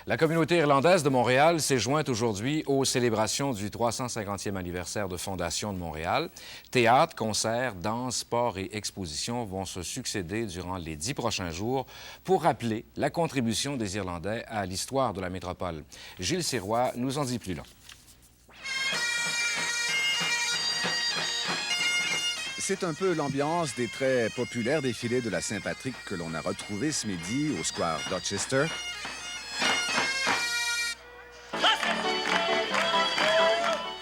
La communauté irlandaise de Montréal s'est jointe aujourd'hui aux célébrations du 350e anniversaire de Fondation de Montréal. Théâtre, concerts, danse, sport et expositions vont se succéder durant les 10 prochains jours pour rappeler la contribution des Irlandais à l'histoire de la métropole. Gilles Sirois nous en dit plus long. C'est un peu l'ambiance des très populaires défilés de la Saint-Patrick que l'on a retrouvé ce midi au Square Dorchester.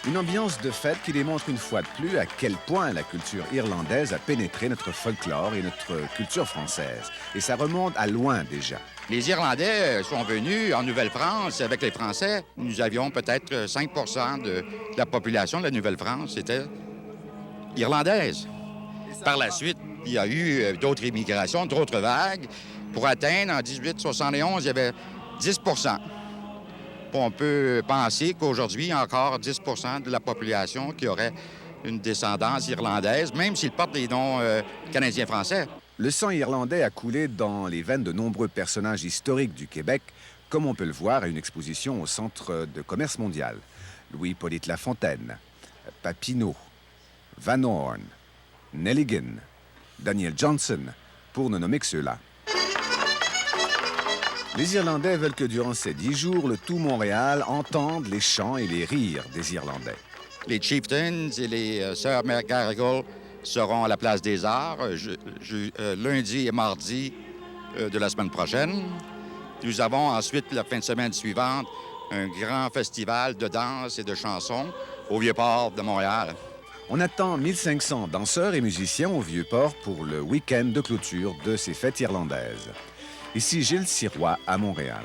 Une ambiance de fête qui démontre une fois de plus à quel point la culture irlandaise a pénétré notre folklore et notre culture française. Et ça remonte à loin déjà. Les Irlandais sont venus en Nouvelle-France avec les Français. Nous avions peut-être 5 de la population de la Nouvelle-France était irlandaise. Par la suite, il y a eu d'autres immigrations, d'autres vagues. Pour atteindre, en 1871, il y avait 10 On peut penser qu'aujourd'hui, il y a encore 10 de la population qui aurait une descendance irlandaise, même s'ils portent des noms canadiens-français. Le sang irlandais a coulé dans les veines de nombreux personnages historiques du Québec, comme on peut le voir à une exposition au Centre de commerce mondial. Louis-Hippolyte Lafontaine, Papineau, Van Horn, Nelligan, Daniel Johnson, pour ne nommer que ceux-là. Les Irlandais veulent que durant ces 10 jours, le tout Montréal entende les chants et les rires des Irlandais. Les Chieftains et les Sœurs McGarrigle seront à la Place des Arts lundi et mardi de la semaine prochaine. Nous avons ensuite, la fin de semaine suivante, un grand festival de danse et de chansons au Vieux-Port de Montréal. On attend 1500 danseurs et musiciens au Vieux-Port pour le week-end de clôture de ces fêtes irlandaises. Ici Gilles Sirois à Montréal.